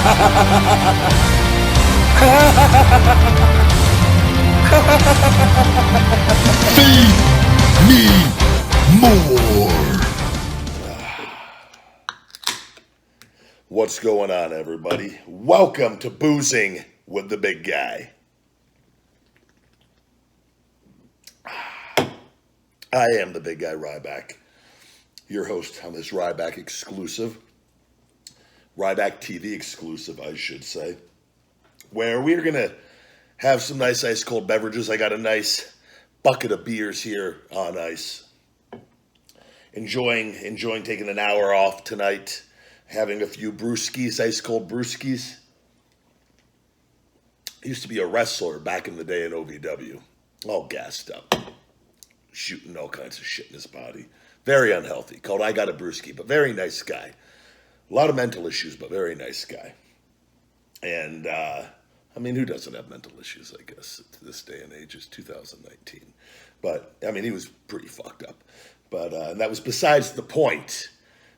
Feed me more. What's going on, everybody? Welcome to Boozing with the Big Guy. I am the Big Guy Ryback, your host on this Ryback exclusive, Ryback TV exclusive, I should say, where we're going to have some nice ice cold beverages. I got a nice bucket of beers here on ice. Enjoying taking an hour off tonight, having a few brewskis, ice cold brewskis. I used to be a wrestler back in the day in OVW, all gassed up, shooting all kinds of shit in his body. Very unhealthy, called I Got a Brewski, but very nice guy. A lot of mental issues, but very nice guy. And, I mean, who doesn't have mental issues, I guess, to this day and age? It's 2019. But, I mean, he was pretty fucked up. But and that was besides the point.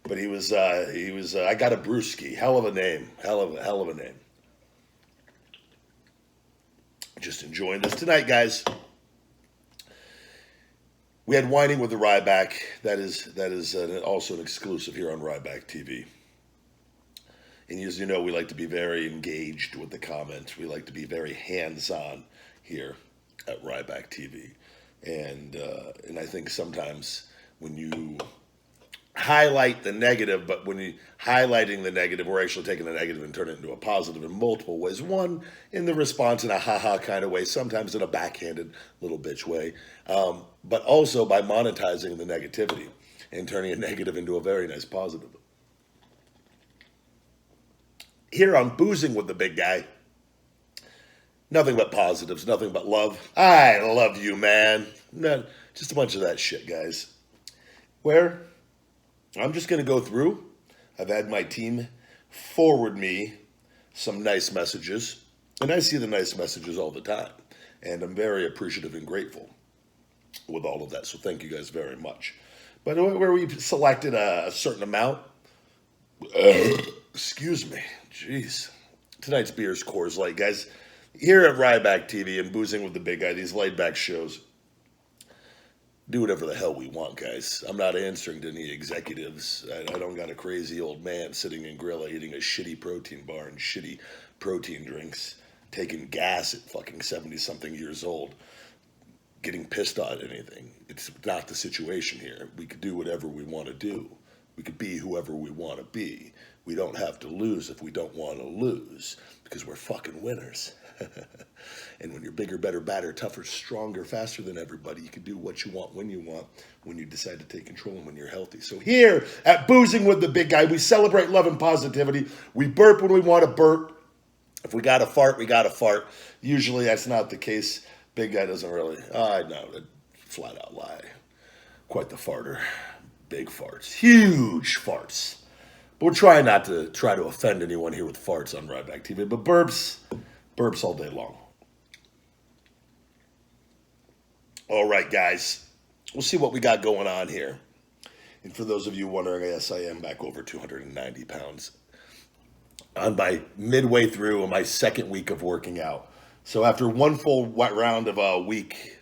But he was I Got a Brewski. Hell of a name. Hell of a name. Just enjoying this tonight, guys. We had Whining with the Ryback. That is also an exclusive here on Ryback TV. And as you know, we like to be very engaged with the comments. We like to be very hands-on here at Ryback TV. And I think sometimes when you highlight the negative, but when you highlighting the negative, we're actually taking the negative and turning it into a positive in multiple ways. One, in the response in a ha-ha kind of way, sometimes in a backhanded little bitch way, but also by monetizing the negativity and turning a negative into a very nice positive. Here on Boozing with the Big Guy, nothing but positives, nothing but love. I love you, man. No, just a bunch of that shit, guys. Where I'm just going to go through. I've had my team forward me some nice messages, and I see the nice messages all the time, and I'm very appreciative and grateful with all of that, so thank you guys very much. But where we've selected a certain amount, excuse me, jeez. Tonight's beer is Coors Light, guys. Here at Ryback TV and Boozing with the Big Guy, these laid-back shows, do whatever the hell we want, guys. I'm not answering to any executives. I don't got a crazy old man sitting in Grilla eating a shitty protein bar and shitty protein drinks, taking gas at fucking 70-something years old, getting pissed at anything. It's not the situation here. We could do whatever we want to do. We could be whoever we want to be. We don't have to lose if we don't want to lose, because we're fucking winners. And when you're bigger, better, badder, tougher, stronger, faster than everybody, you can do what you want, when you decide to take control and when you're healthy. So here at Boozing with the Big Guy, we celebrate love and positivity. We burp when we want to burp. If we got to fart, we got to fart. Usually that's not the case. Big Guy doesn't really, I know, flat out lie. Quite the farter. Big farts. Huge farts. But we're trying not to offend anyone here with farts on Ryback TV, but burps all day long. All right, guys. We'll see what we got going on here. And for those of you wondering, yes, I am back over 290 pounds. I'm midway through my second week of working out. So after one full round of week,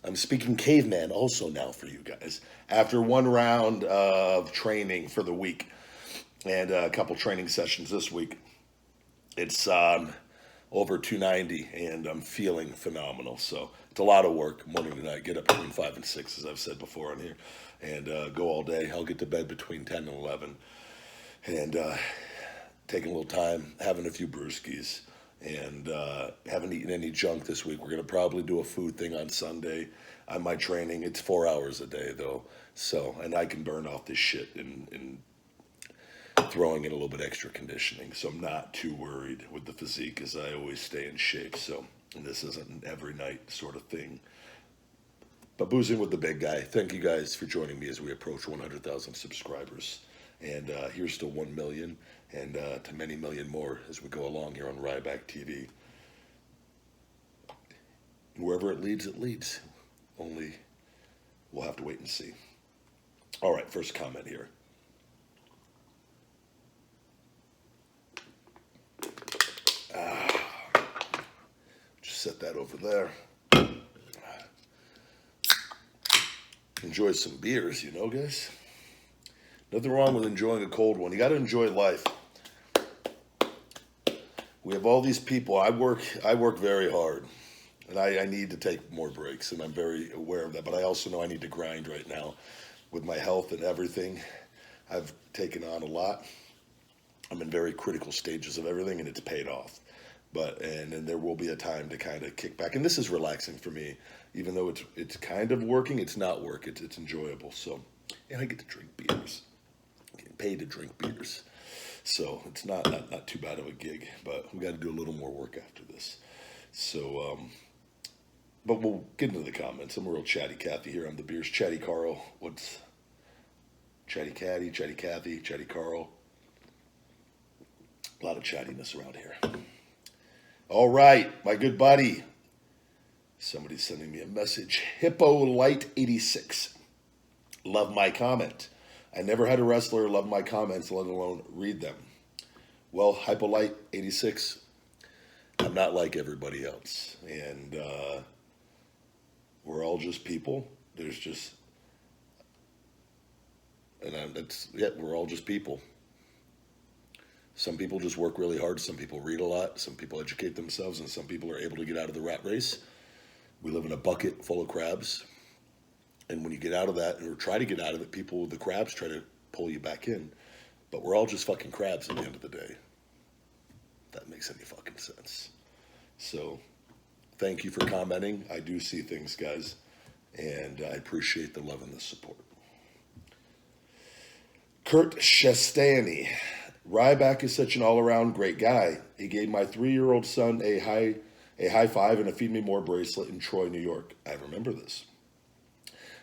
I'm speaking caveman also now for you guys. After one round of training for the week and a couple training sessions this week, it's over 290 and I'm feeling phenomenal. So it's a lot of work morning to night. Get up between 5 and 6, as I've said before on here, and go all day. I'll get to bed between 10 and 11 and taking a little time, having a few brewskis. And haven't eaten any junk this week. We're going to probably do a food thing on Sunday on my training. It's 4 hours a day, though. So, and I can burn off this shit in throwing in a little bit extra conditioning. So I'm not too worried with the physique, as I always stay in shape. So, and this isn't an every night sort of thing. But Boozing with the Big Guy, thank you guys for joining me as we approach 100,000 subscribers. And here's to 1 million and to many million more as we go along here on Ryback TV. Wherever it leads. Only we'll have to wait and see. All right, first comment here. set that over there. Enjoy some beers, you know, guys. Nothing wrong with enjoying a cold one. You got to enjoy life. We have all these people. I work very hard, and I need to take more breaks, and I'm very aware of that. But I also know I need to grind right now with my health and everything. I've taken on a lot. I'm in very critical stages of everything, and it's paid off. And then there will be a time to kind of kick back, and this is relaxing for me. Even though it's kind of working, it's not work. It's enjoyable. So, and I get to drink beers. I'm getting paid to drink beers. So it's not too bad of a gig, but we got to do a little more work after this. So, but we'll get into the comments. I'm a real chatty Cathy here on the beers. Chatty Carl, what's Chatty Catty, Chatty Cathy, Chatty Carl. A lot of chattiness around here. All right, my good buddy. Somebody's sending me a message. Hippolyte86. Love my comment. I never had a wrestler love my comments, let alone read them. Well, Hippolyte86, I'm not like everybody else. And we're all just people. We're all just people. Some people just work really hard. Some people read a lot. Some people educate themselves. And some people are able to get out of the rat race. We live in a bucket full of crabs. And when you get out of that, or try to get out of it, people with the crabs try to pull you back in. But we're all just fucking crabs at the end of the day. If that makes any fucking sense. So, thank you for commenting. I do see things, guys. And I appreciate the love and the support. Kurt Shestani. Ryback is such an all-around great guy. He gave my 3-year-old son a high five and a Feed Me More bracelet in Troy, New York. I remember this.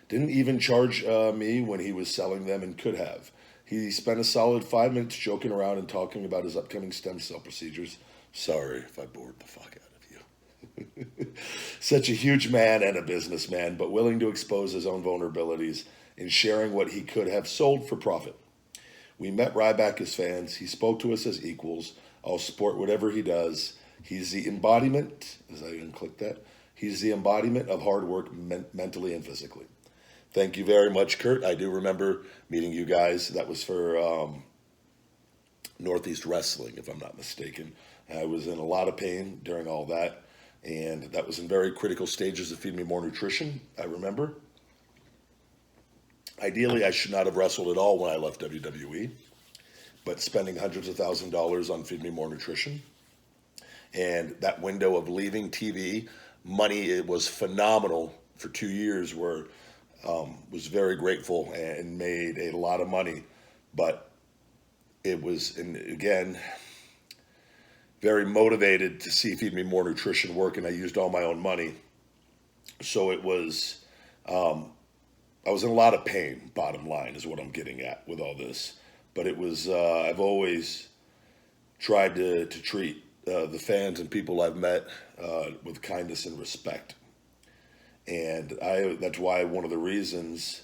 Didn't even charge me when he was selling them and could have. He spent a solid 5 minutes joking around and talking about his upcoming stem cell procedures. Sorry if I bored the fuck out of you. Such a huge man and a businessman, but willing to expose his own vulnerabilities in sharing what he could have sold for profit. We met Ryback as fans. He spoke to us as equals. I'll support whatever he does. He's the embodiment, as I even click that, he's the embodiment of hard work mentally and physically. Thank you very much, Kurt. I do remember meeting you guys. That was for Northeast Wrestling, if I'm not mistaken. I was in a lot of pain during all that, and that was in very critical stages of Feed Me More Nutrition, I remember. Ideally, I should not have wrestled at all when I left WWE, but spending hundreds of thousands of dollars on Feed Me More Nutrition, and that window of leaving TV, money, it was phenomenal for 2 years where was very grateful and made a lot of money, but it was, and again, very motivated to see Feed Me More Nutrition work, and I used all my own money. So it was, I was in a lot of pain, bottom line, is what I'm getting at with all this. But it was, I've always tried to treat the fans and people I've met with kindness and respect. And that's why one of the reasons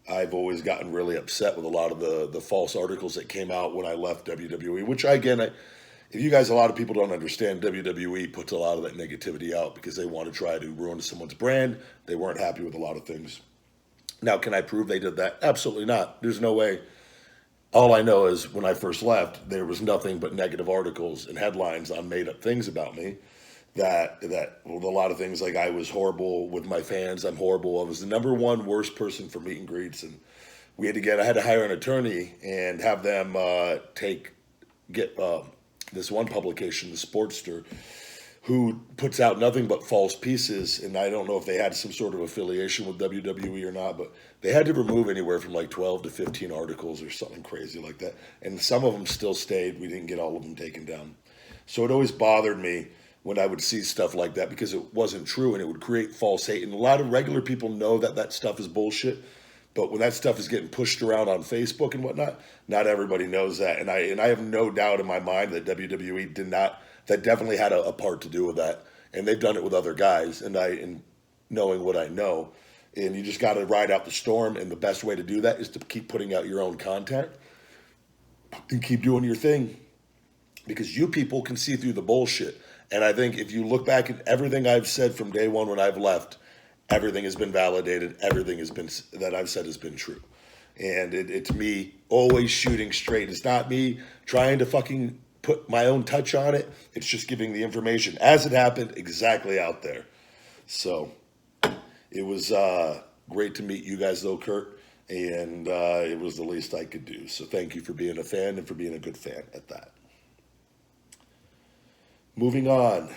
I've always gotten really upset with a lot of the false articles that came out when I left WWE, which if you guys, a lot of people don't understand, WWE puts a lot of that negativity out because they want to try to ruin someone's brand. They weren't happy with a lot of things. Now, can I prove they did that? Absolutely not. There's no way. All I know is when I first left, there was nothing but negative articles and headlines on made-up things about me. That a lot of things like I was horrible with my fans. I'm horrible. I was the number one worst person for meet and greets, and I had to hire an attorney and have them get this one publication, the Sportster, who puts out nothing but false pieces. And I don't know if they had some sort of affiliation with WWE or not, but they had to remove anywhere from like 12 to 15 articles or something crazy like that. And some of them still stayed. We didn't get all of them taken down. So it always bothered me when I would see stuff like that because it wasn't true and it would create false hate. And a lot of regular people know that stuff is bullshit. But when that stuff is getting pushed around on Facebook and whatnot, not everybody knows that. And I have no doubt in my mind that WWE that definitely had a part to do with that. And they've done it with other guys. And knowing what I know, and you just got to ride out the storm. And the best way to do that is to keep putting out your own content and keep doing your thing. because you people can see through the bullshit. And I think if you look back at everything I've said from day one when I've left, everything has been validated. Everything has been that I've said has been true. And it's me always shooting straight. It's not me trying to fucking put my own touch on it. It's just giving the information as it happened exactly out there. So it was great to meet you guys, though, Kurt. And it was the least I could do. So thank you for being a fan and for being a good fan at that. Moving on.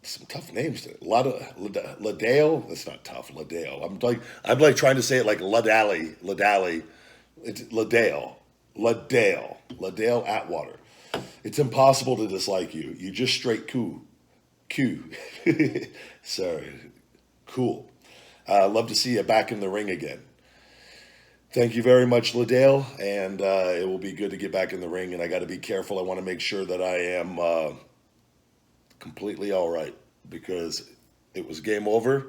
Some tough names. A lot of Ladale. That's not tough. Ladale. I'm like trying to say it like Ladali. It's Ladale. Atwater. It's impossible to dislike you. You just straight cool. Sorry. Cool. Love to see you back in the ring again. Thank you very much, Ladale, and it will be good to get back in the ring, and I got to be careful. I want to make sure that I am completely all right, because it was game over,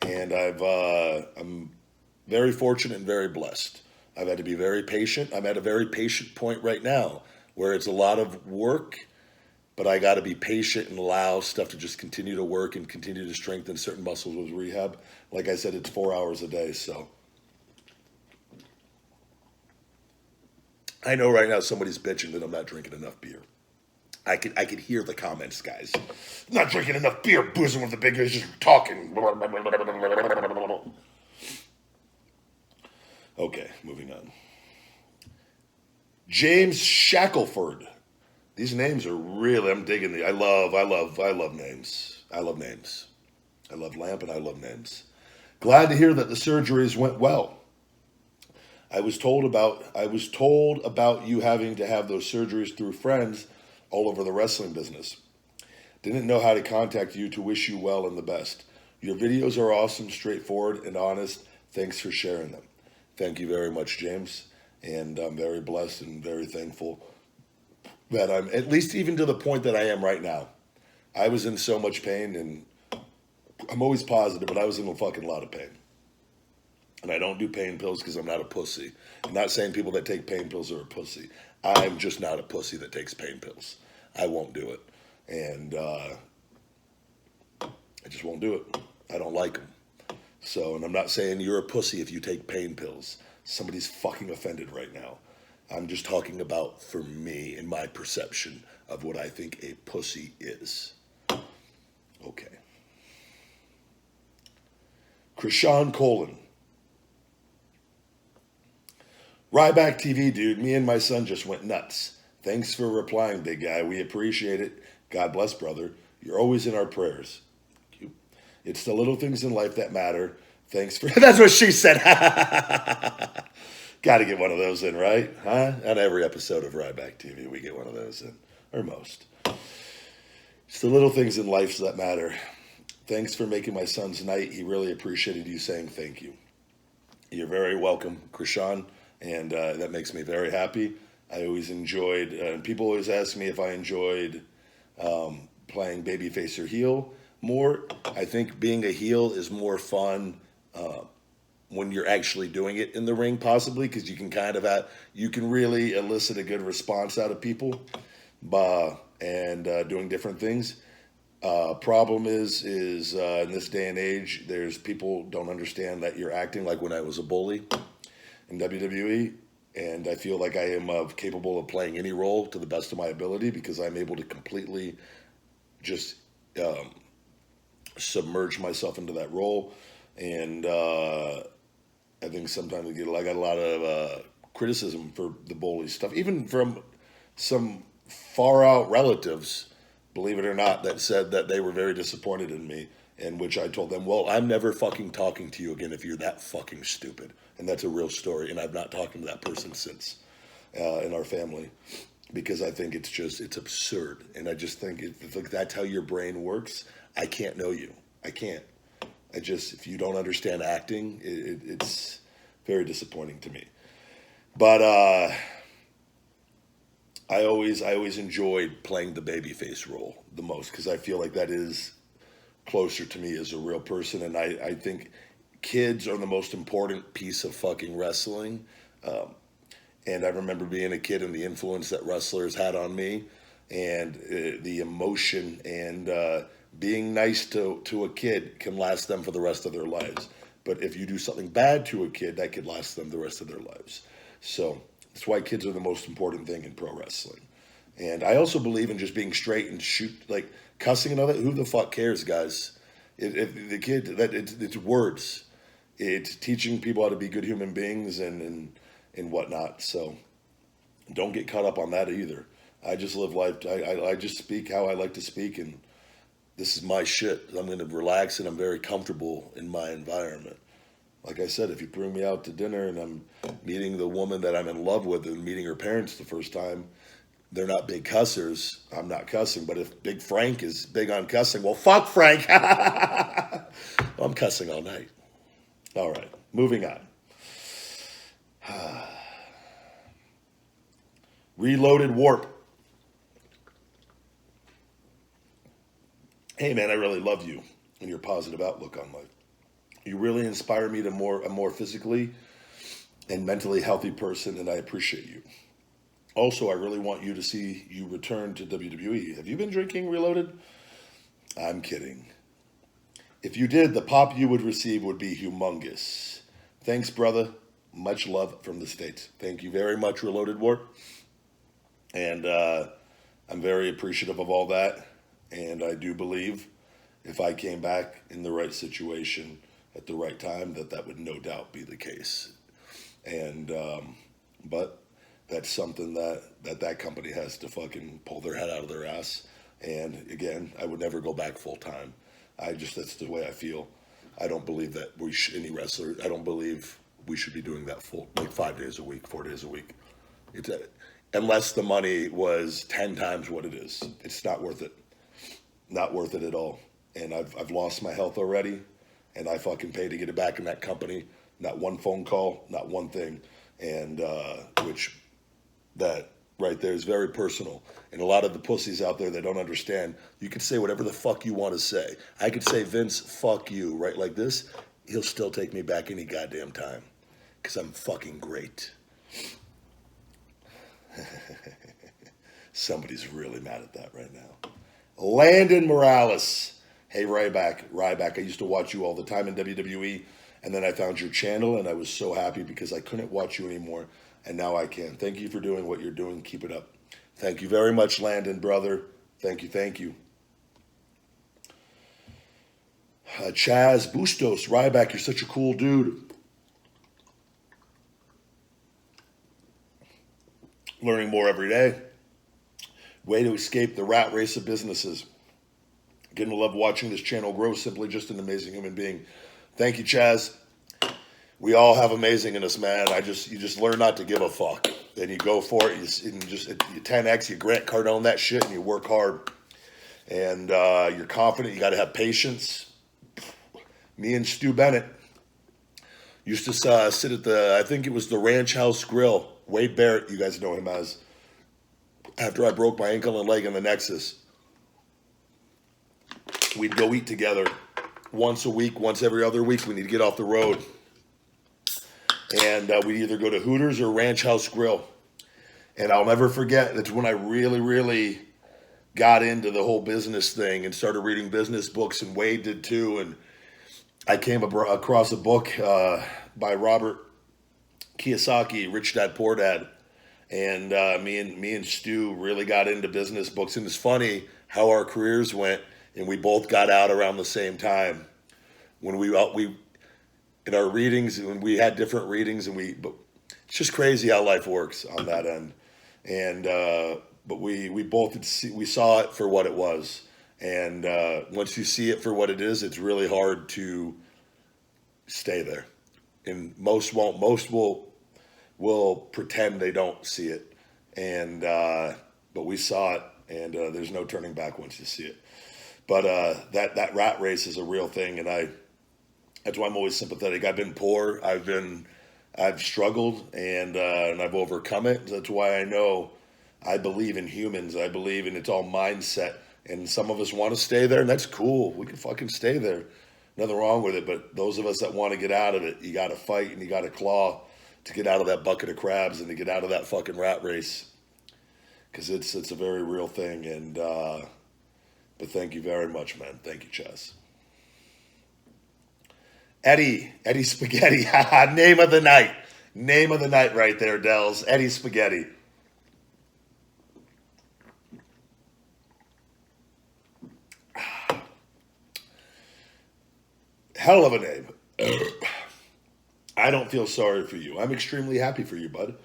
and I'm very fortunate and very blessed. I've had to be very patient. I'm at a very patient point right now where it's a lot of work, but I got to be patient and allow stuff to just continue to work and continue to strengthen certain muscles with rehab. Like I said, it's 4 hours a day, so. I know right now somebody's bitching that I'm not drinking enough beer. I could hear the comments, guys. Not drinking enough beer, boozing with the big guys, just talking. Okay, moving on. James Shackelford. These names are really, I'm digging the, I love names. I love names. I love Lamp and I love names. Glad to hear that the surgeries went well. I was told about you having to have those surgeries through friends all over the wrestling business. Didn't know how to contact you to wish you well and the best. Your videos are awesome, straightforward, and honest. Thanks for sharing them. Thank you very much, James. And I'm very blessed and very thankful that I'm, at least even to the point that I am right now. I was in so much pain, and I'm always positive, but I was in a fucking lot of pain. And I don't do pain pills because I'm not a pussy. I'm not saying people that take pain pills are a pussy. I'm just not a pussy that takes pain pills. I won't do it. And I just won't do it. I don't like them. So, and I'm not saying you're a pussy if you take pain pills. Somebody's fucking offended right now. I'm just talking about, for me, and my perception of what I think a pussy is. Okay. Krishan Colon. Ryback TV, dude. Me and my son just went nuts. Thanks for replying, big guy. We appreciate it. God bless, brother. You're always in our prayers. Thank you. It's the little things in life that matter. Thanks for... That's what she said. Got to get one of those in, right? Huh? On every episode of Ryback TV, we get one of those in. Or most. It's the little things in life that matter. Thanks for making my son's night. He really appreciated you saying thank you. You're very welcome, Krishan. And that makes me very happy. I always enjoyed, and people always ask me if I enjoyed playing babyface or heel more. I think being a heel is more fun when you're actually doing it in the ring, possibly, because you can kind of you can really elicit a good response out of people and doing different things. Problem is in this day and age, there's people don't understand that you're acting like when I was a bully in WWE, and I feel like I am capable of playing any role to the best of my ability because I'm able to completely just submerge myself into that role. And I think sometimes I got a lot of criticism for the bully stuff, even from some far out relatives, believe it or not, that said that they were very disappointed in me. In which I told them, well, I'm never fucking talking to you again if you're that fucking stupid. And that's a real story. And I've not talked to that person since in our family because I think it's absurd. And I just think if that's how your brain works, I can't know you. I can't. If you don't understand acting, it's very disappointing to me. But I always enjoyed playing the babyface role the most because I feel like that is closer to me as a real person, and I think kids are the most important piece of fucking wrestling, And I remember being a kid and the influence that wrestlers had on me, and the emotion and being nice to a kid can last them for the rest of their lives. But if you do something bad to a kid, that could last them the rest of their lives. So that's why kids are the most important thing in pro wrestling. And I also believe in just being straight and shoot, like cussing and all that. Who the fuck cares, guys? The kid, it's words. It's teaching people how to be good human beings and whatnot. So don't get caught up on that either. I just live life. I just speak how I like to speak, and this is my shit. I'm going to relax, and I'm very comfortable in my environment. Like I said, if you bring me out to dinner and I'm meeting the woman that I'm in love with and meeting her parents the first time, they're not big cussers. I'm not cussing. But if Big Frank is big on cussing, well, fuck Frank. I'm cussing all night. All right, moving on. Reloaded Warp. Hey man, I really love you and your positive outlook on life. You really inspire me to a more physically and mentally healthy person, and I appreciate you. Also, I really want you to see you return to WWE. Have you been drinking Reloaded? I'm kidding. If you did, the pop you would receive would be humongous. Thanks, brother. Much love from the States. Thank you very much, Reloaded Warp. And I'm very appreciative of all that. And I do believe if I came back in the right situation at the right time, that would no doubt be the case. And, but that's something that company has to fucking pull their head out of their ass. And again, I would never go back full time. That's the way I feel. I don't believe that any wrestler, I don't believe we should be doing that full, like 5 days a week, 4 days a week. Unless the money was 10 times what it is. It's not worth it. Not worth it at all. And I've lost my health already, and I fucking paid to get it back in that company. Not one phone call, not one thing. And which that right there is very personal. And a lot of the pussies out there that don't understand, you can say whatever the fuck you want to say. I could say, Vince, fuck you, right like this. He'll still take me back any goddamn time. Because I'm fucking great. Somebody's really mad at that right now. Landon Morales. Hey, Ryback, I used to watch you all the time in WWE, and then I found your channel, and I was so happy because I couldn't watch you anymore, and now I can. Thank you for doing what you're doing. Keep it up. Thank you very much, Landon, brother. Thank you. Chaz Bustos. Ryback, you're such a cool dude. Learning more every day. Way to escape the rat race of businesses. Getting to love watching this channel grow. Simply just an amazing human being. Thank you, Chaz. We all have amazing in us, man. You just learn not to give a fuck. Then you go for it. You 10x, you Grant Cardone that shit, and you work hard. And you're confident. You got to have patience. Me and Stu Bennett used to sit at I think it was the Ranch House Grill. Wade Barrett, you guys know him as. After I broke my ankle and leg in the Nexus, we'd go eat together once a week, once every other week. We need to get off the road. And we'd either go to Hooters or Ranch House Grill. And I'll never forget, that's when I really, really got into the whole business thing and started reading business books, and Wade did too. And I came across a book by Robert Kiyosaki, Rich Dad Poor Dad. And me and Stu really got into business books. And it's funny how our careers went, and we both got out around the same time. When we in our readings, when we had different readings, but it's just crazy how life works on that end. And but we both we saw it for what it was. And once you see it for what it is, it's really hard to stay there. And most won't. Most will pretend they don't see it, and but we saw it, and there's no turning back once you see it. But that rat race is a real thing, and that's why I'm always sympathetic. I've been poor, I've struggled, and I've overcome it. That's why I believe in humans. I believe in it's all mindset, and some of us want to stay there, and that's cool. We can fucking stay there. Nothing wrong with it, but those of us that want to get out of it, you got to fight and you got to claw. to get out of that bucket of crabs and to get out of that fucking rat race, because it's a very real thing. And but thank you very much, man. Thank you, Chaz. Eddie Spaghetti. Name of the night. Name of the night right there, Dells. Eddie Spaghetti. Hell of a name. I don't feel sorry for you. I'm extremely happy for you, bud.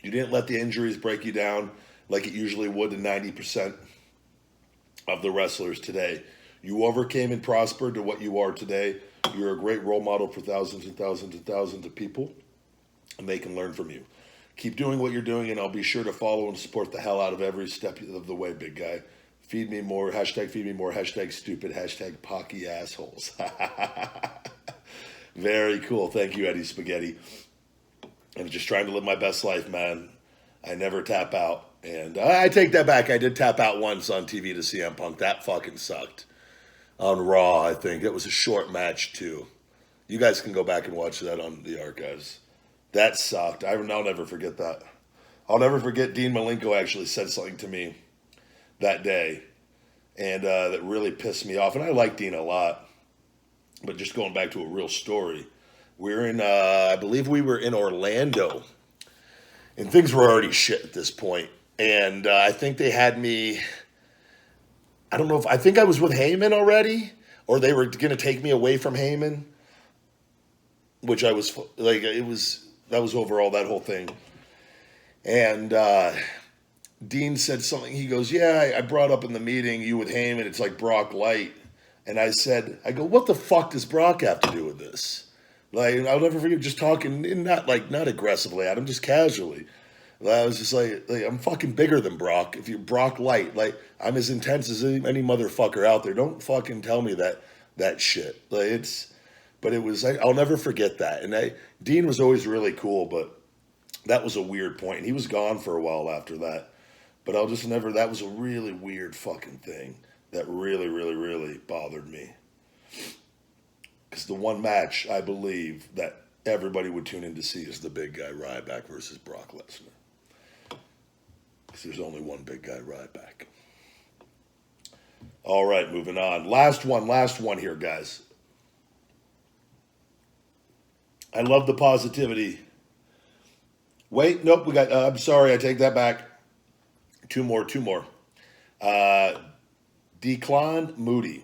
You didn't let the injuries break you down like it usually would to 90% of the wrestlers today. You overcame and prospered to what you are today. You're a great role model for thousands and thousands and thousands of people, and they can learn from you. Keep doing what you're doing, and I'll be sure to follow and support the hell out of every step of the way, big guy. Feed me more, hashtag feed me more, hashtag stupid, hashtag pocky assholes. Very cool. Thank you, Eddie Spaghetti. I'm just trying to live my best life, man. I never tap out. And I take that back. I did tap out once on TV to CM Punk. That fucking sucked. On Raw, I think. It was a short match, too. You guys can go back and watch that on the archives. That sucked. I'll never forget that. I'll never forget Dean Malenko actually said something to me that day, and that really pissed me off. And I like Dean a lot, but just going back to a real story, we're in, I believe we were in Orlando, and things were already shit at this point. And I think they had me, I think I was with Heyman already, or they were going to take me away from Heyman, which I was, like, that was overall that whole thing. And Dean said something. He goes, yeah, I brought up in the meeting you with Heyman, it's like Brock Light. And I go, what the fuck does Brock have to do with this? Like, I'll never forget just talking, and not aggressively at him, just casually. I was just like, I'm fucking bigger than Brock. If you're Brock Light, like, I'm as intense as any motherfucker out there. Don't fucking tell me that shit. Like, but it was, I'll never forget that. And Dean was always really cool, but that was a weird point. And he was gone for a while after that. But that was a really weird fucking thing that really, really, really bothered me. Because the one match, I believe, that everybody would tune in to see is the big guy Ryback versus Brock Lesnar. Because there's only one big guy Ryback. All right, moving on. Last one here, guys. I love the positivity. Wait, nope, we got, I'm sorry, I take that back. Two more. Declan Moody.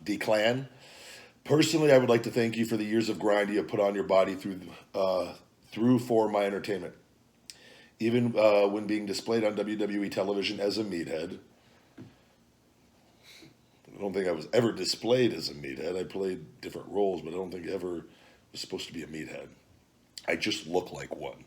Declan. Personally, I would like to thank you for the years of grind you have put on your body through for my entertainment. Even when being displayed on WWE television as a meathead. I don't think I was ever displayed as a meathead. I played different roles, but I don't think I ever was supposed to be a meathead. I just look like one.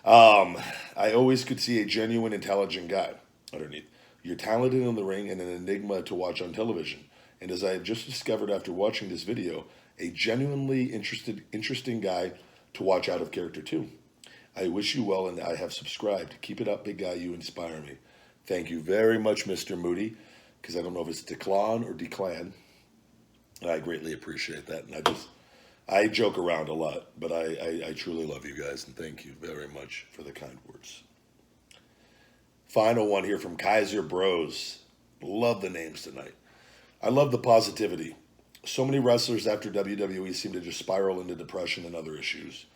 I always could see a genuine, intelligent guy underneath. You're talented in the ring and an enigma to watch on television. And as I have just discovered after watching this video, a genuinely interesting guy to watch out of character too. I wish you well, and I have subscribed. Keep it up, big guy. You inspire me. Thank you very much, Mr. Moody, because I don't know if it's Declan or Declan. I greatly appreciate that. And I joke around a lot, but I truly love you guys, and thank you very much for the kind words. Final one here from Kaiser Bros. Love the names tonight. I love the positivity. So many wrestlers after WWE seem to just spiral into depression and other issues.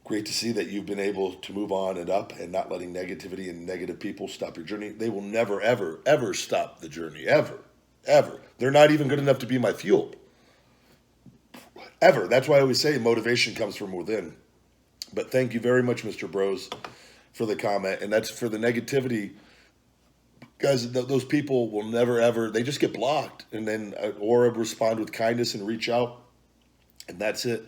Great to see that you've been able to move on and up and not letting negativity and negative people stop your journey. They will never, ever, ever stop the journey. Ever. Ever. They're not even good enough to be my fuel. Ever. That's why I always say motivation comes from within. But thank you very much, Mr. Bros, for the comment. And that's for the negativity. Guys, those people will never, ever, they just get blocked. And then, or respond with kindness and reach out. And that's it.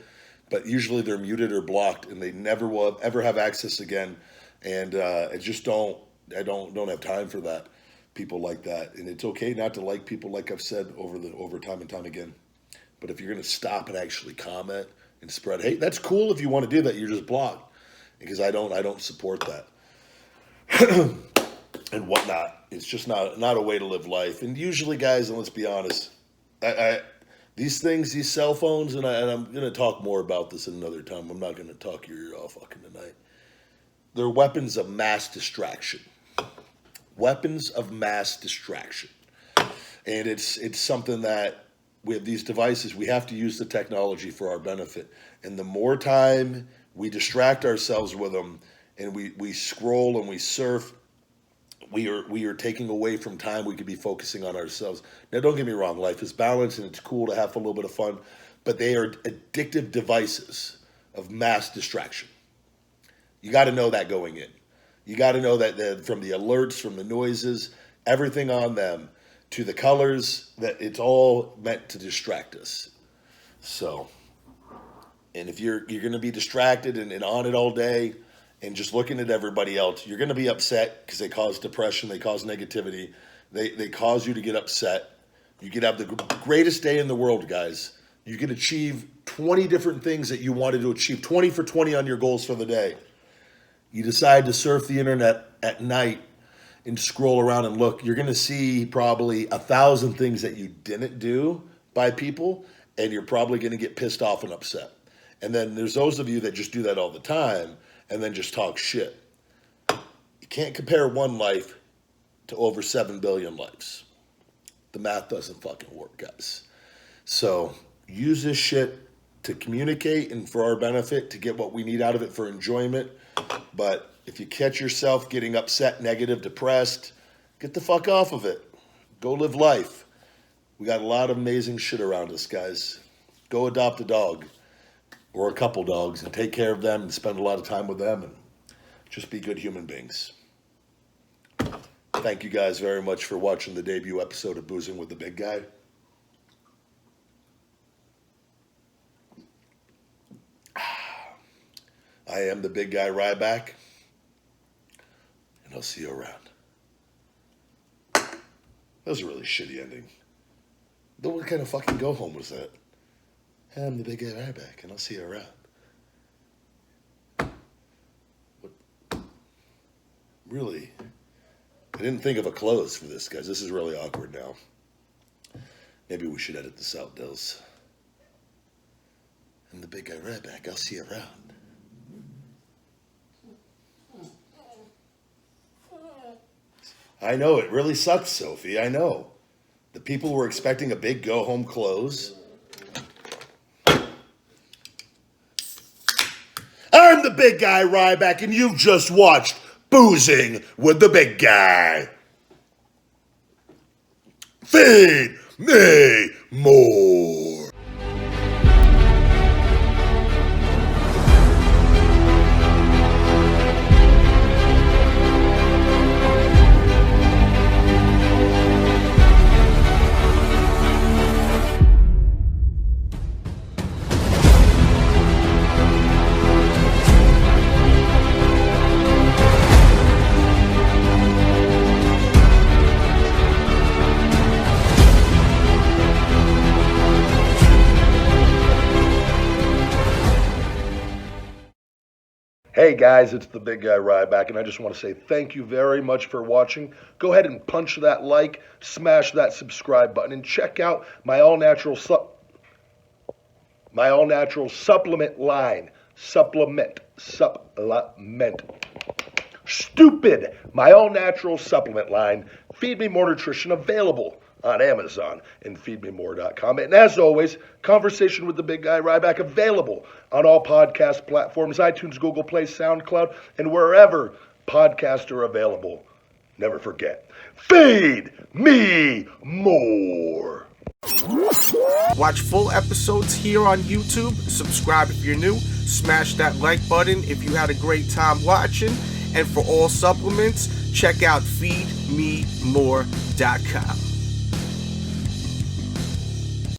But usually they're muted or blocked, and they never will ever have access again. And I just don't have time for that. People like that. And it's okay not to like people, like I've said over time and time again. But if you're going to stop and actually comment and spread hate, that's cool if you want to do that. You're just blocked. Because I don't support that. And whatnot. It's just not a way to live life. And usually, guys, and let's be honest, These things, these cell phones, and I'm going to talk more about this another time. I'm not going to talk your ear off fucking tonight. They're weapons of mass distraction. Weapons of mass distraction. And it's something that with these devices, we have to use the technology for our benefit. And the more time we distract ourselves with them and we scroll and we surf, we are taking away from time we could be focusing on ourselves. Now, don't get me wrong, life is balanced and it's cool to have a little bit of fun, but they are addictive devices of mass distraction. You got to know that going in. You got to know that from the alerts, from the noises, everything on them, to the colors, that it's all meant to distract us. So, and if you're going to be distracted and on it all day and just looking at everybody else, you're going to be upset because they cause depression, they cause negativity, they cause you to get upset. You could have the greatest day in the world, guys. You can achieve 20 different things that you wanted to achieve, 20 for 20 on your goals for the day. You decide to surf the internet at night and scroll around and look, you're going to see probably 1,000 things that you didn't do by people, and you're probably going to get pissed off and upset. And then there's those of you that just do that all the time and then just talk shit. You can't compare one life to over 7 billion lives. The math doesn't fucking work, guys. So use this shit to communicate and for our benefit, to get what we need out of it for enjoyment. But if you catch yourself getting upset, negative, depressed, get the fuck off of it. Go live life. We got a lot of amazing shit around us, guys. Go adopt a dog or a couple dogs and take care of them and spend a lot of time with them and just be good human beings. Thank you guys very much for watching the debut episode of Boozing with the Big Guy. I am the big guy Ryback, and I'll see you around. That was a really shitty ending. What kind of fucking go home was that? I'm the big guy Ryback, and I'll see you around. What? Really? I didn't think of a close for this, guys. This is really awkward now. Maybe we should edit this out, Dills. I'm the big guy Ryback. I'll see you around. I know, it really sucks, Sophie. I know. The people were expecting a big go-home close. I'm the big guy Ryback, and you've just watched Boozing with the Big Guy. Feed me more. Hey guys, it's the big guy Ryback, and I just want to say thank you very much for watching. Go ahead and punch that like, smash that subscribe button, and check out my all-natural supplement line. Supplement. Stupid! My all-natural supplement line. Feed Me More Nutrition, available on Amazon and feedmemore.com. And as always, Conversation with the Big Guy Ryback, available on all podcast platforms, iTunes, Google Play, SoundCloud, and wherever podcasts are available. Never forget, feed me more. Watch full episodes here on YouTube. Subscribe if you're new. Smash that like button if you had a great time watching. And for all supplements, check out feedmemore.com.